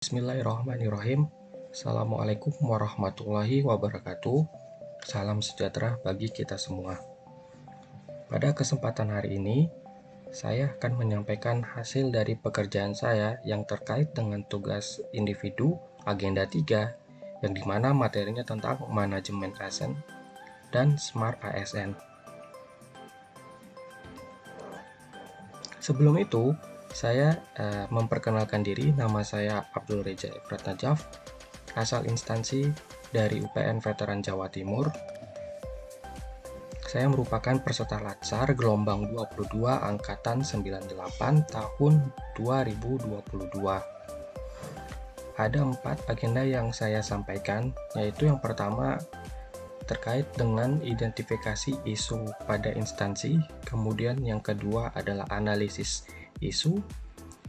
Bismillahirrahmanirrahim. Assalamualaikum warahmatullahi wabarakatuh. Salam sejahtera bagi kita semua. Pada kesempatan hari ini, saya akan menyampaikan hasil dari pekerjaan saya yang terkait dengan tugas individu agenda 3, yang dimana materinya tentang manajemen ASN dan Smart ASN. Sebelum itu, saya memperkenalkan diri. Nama saya Abdul Reza Efrat Najaf, asal instansi dari UPN Veteran Jawa Timur. Saya merupakan peserta Latsar gelombang 22 angkatan 98 tahun 2022. Ada 4 agenda yang saya sampaikan, yaitu yang pertama terkait dengan identifikasi isu pada instansi, kemudian yang kedua adalah analisis isu,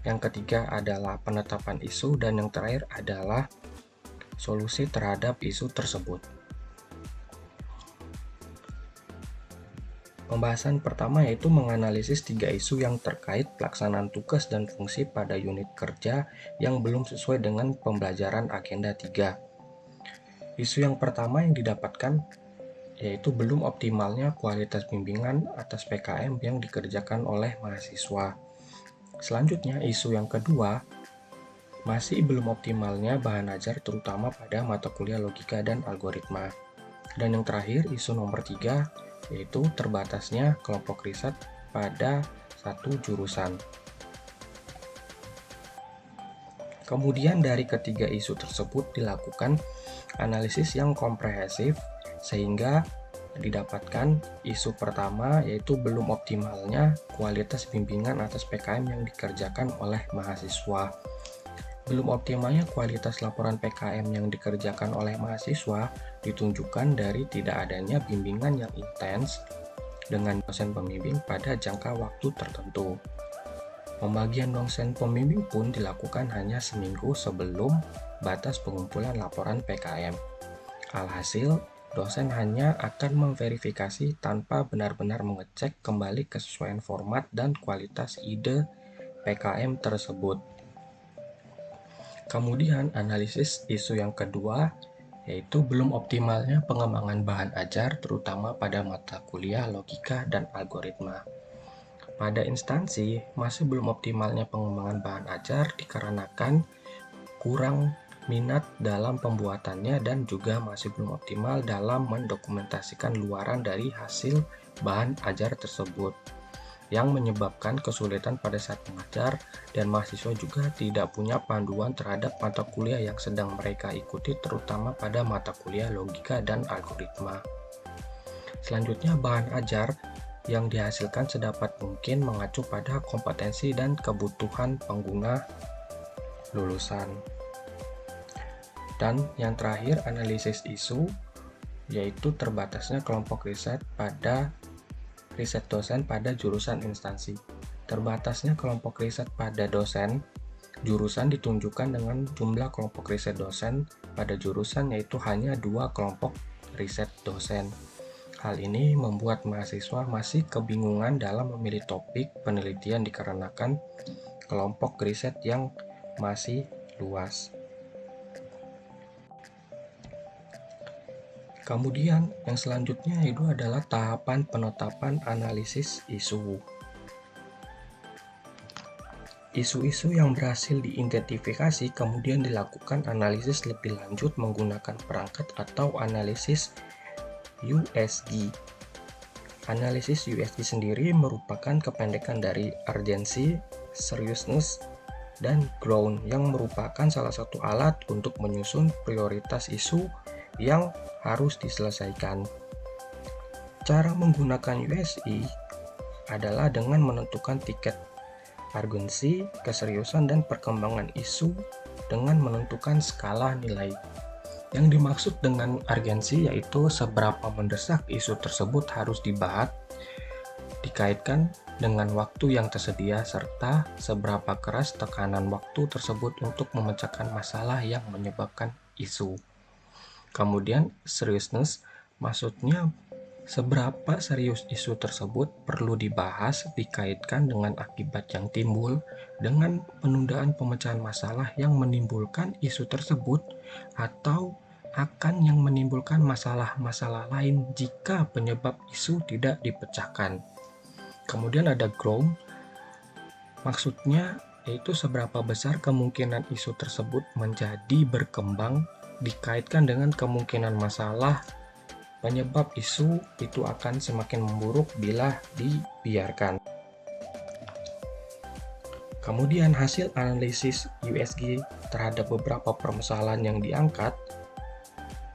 yang ketiga adalah penetapan isu, dan yang terakhir adalah solusi terhadap isu tersebut. Pembahasan pertama yaitu menganalisis 3 isu yang terkait pelaksanaan tugas dan fungsi pada unit kerja yang belum sesuai dengan pembelajaran agenda 3. Isu yang pertama yang didapatkan yaitu belum optimalnya kualitas bimbingan atas PKM yang dikerjakan oleh mahasiswa. Selanjutnya, isu yang kedua, masih belum optimalnya bahan ajar terutama pada mata kuliah logika dan algoritma. Dan yang terakhir, isu nomor 3, yaitu terbatasnya kelompok riset pada satu jurusan. Kemudian dari ketiga isu tersebut dilakukan analisis yang komprehensif sehingga didapatkan isu pertama yaitu belum optimalnya kualitas bimbingan atas PKM yang dikerjakan oleh mahasiswa. Belum optimalnya kualitas laporan PKM yang dikerjakan oleh mahasiswa ditunjukkan dari tidak adanya bimbingan yang intens dengan dosen pembimbing pada jangka waktu tertentu. Pembagian dosen pembimbing pun dilakukan hanya seminggu sebelum batas pengumpulan laporan PKM. Alhasil, dosen hanya akan memverifikasi tanpa benar-benar mengecek kembali kesesuaian format dan kualitas ide PKM tersebut. Kemudian analisis isu yang kedua yaitu belum optimalnya pengembangan bahan ajar terutama pada mata kuliah logika dan algoritma. Pada instansi masih belum optimalnya pengembangan bahan ajar dikarenakan kurang minat dalam pembuatannya dan juga masih belum optimal dalam mendokumentasikan luaran dari hasil bahan ajar tersebut, yang menyebabkan kesulitan pada saat mengajar, dan mahasiswa juga tidak punya panduan terhadap mata kuliah yang sedang mereka ikuti terutama pada mata kuliah logika dan algoritma. Selanjutnya, bahan ajar yang dihasilkan sedapat mungkin mengacu pada kompetensi dan kebutuhan pengguna lulusan. Dan yang terakhir, analisis isu yaitu terbatasnya kelompok riset dosen pada jurusan instansi. Terbatasnya kelompok riset pada dosen jurusan ditunjukkan dengan jumlah kelompok riset dosen pada jurusan yaitu hanya 2 kelompok riset dosen. Hal ini membuat mahasiswa masih kebingungan dalam memilih topik penelitian dikarenakan kelompok riset yang masih luas. Kemudian yang selanjutnya itu adalah tahapan penetapan analisis isu. Isu-isu yang berhasil diidentifikasi kemudian dilakukan analisis lebih lanjut menggunakan perangkat atau analisis USG. Analisis USG sendiri merupakan kependekan dari urgency, seriousness, dan ground yang merupakan salah satu alat untuk menyusun prioritas isu yang harus diselesaikan. Cara menggunakan USG adalah dengan menentukan tiket urgensi, keseriusan, dan perkembangan isu dengan menentukan skala nilai. Yang dimaksud dengan urgensi yaitu seberapa mendesak isu tersebut harus dibahas, dikaitkan dengan waktu yang tersedia, serta seberapa keras tekanan waktu tersebut untuk memecahkan masalah yang menyebabkan isu. Kemudian seriousness maksudnya Seberapa serius isu tersebut perlu dibahas dikaitkan dengan akibat yang timbul dengan penundaan pemecahan masalah yang menimbulkan isu tersebut atau akan yang menimbulkan masalah-masalah lain jika penyebab isu tidak dipecahkan. Kemudian ada grow, maksudnya yaitu seberapa besar kemungkinan isu tersebut menjadi berkembang dikaitkan dengan kemungkinan masalah penyebab isu itu akan semakin memburuk bila dibiarkan. Kemudian hasil analisis USG terhadap beberapa permasalahan yang diangkat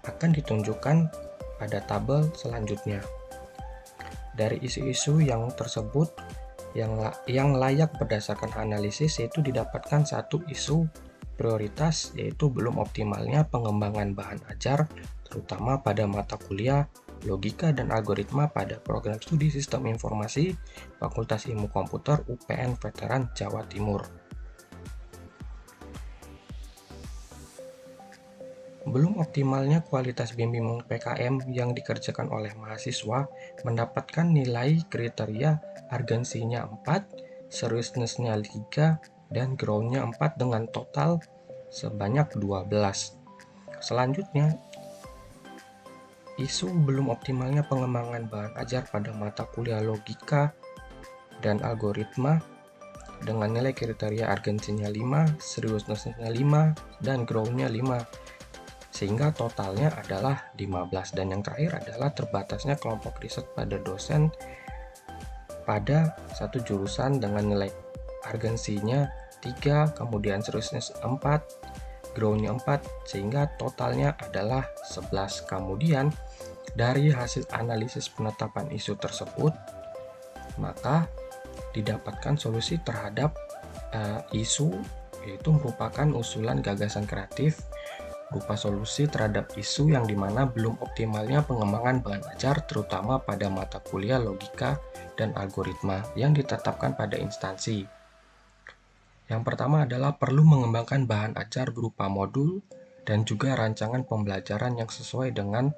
akan ditunjukkan pada tabel selanjutnya. Dari isu-isu yang tersebut yang layak berdasarkan analisis yaitu didapatkan satu isu prioritas, yaitu belum optimalnya pengembangan bahan ajar terutama pada mata kuliah logika dan algoritma pada program studi sistem informasi Fakultas Ilmu Komputer UPN Veteran Jawa Timur. Belum optimalnya kualitas bimbingan PKM yang dikerjakan oleh mahasiswa mendapatkan nilai kriteria urgensinya 4, seriousness-nya 3, dan ground-nya 4 dengan total sebanyak 12. Selanjutnya, isu belum optimalnya pengembangan bahan ajar pada mata kuliah logika dan algoritma dengan nilai kriteria urgensinya 5, seriousness-nya 5, dan ground-nya 5. Sehingga totalnya adalah 15. Dan yang terakhir adalah terbatasnya kelompok riset pada dosen pada satu jurusan dengan nilai urgensinya 3, kemudian seriousness 4, ground-nya 4, sehingga totalnya adalah 11. Kemudian dari hasil analisis penetapan isu tersebut, maka didapatkan solusi terhadap isu, yaitu merupakan usulan gagasan kreatif berupa solusi terhadap isu yang dimana belum optimalnya pengembangan bahan ajar terutama pada mata kuliah logika dan algoritma yang ditetapkan pada instansi. Yang pertama adalah perlu mengembangkan bahan ajar berupa modul dan juga rancangan pembelajaran yang sesuai dengan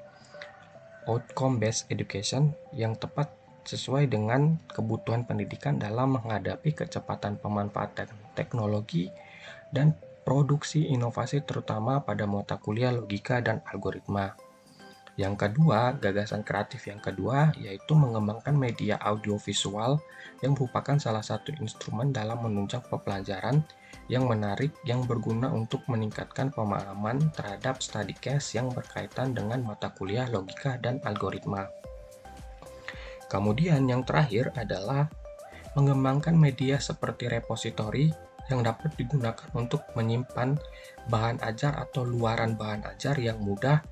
outcome based education yang tepat sesuai dengan kebutuhan pendidikan dalam menghadapi kecepatan pemanfaatan teknologi dan produksi inovasi terutama pada mata kuliah logika dan algoritma. Yang kedua, gagasan kreatif yang kedua yaitu mengembangkan media audiovisual yang merupakan salah satu instrumen dalam menunjang pembelajaran yang menarik yang berguna untuk meningkatkan pemahaman terhadap study case yang berkaitan dengan mata kuliah logika dan algoritma. Kemudian yang terakhir adalah mengembangkan media seperti repositori yang dapat digunakan untuk menyimpan bahan ajar atau luaran bahan ajar yang mudah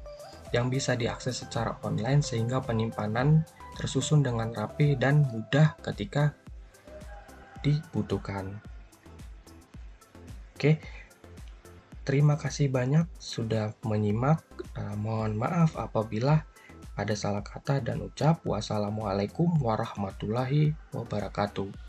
yang bisa diakses secara online sehingga penyimpanan tersusun dengan rapi dan mudah ketika dibutuhkan. Oke, terima kasih banyak sudah menyimak. Mohon maaf apabila ada salah kata dan ucap. Wassalamualaikum warahmatullahi wabarakatuh.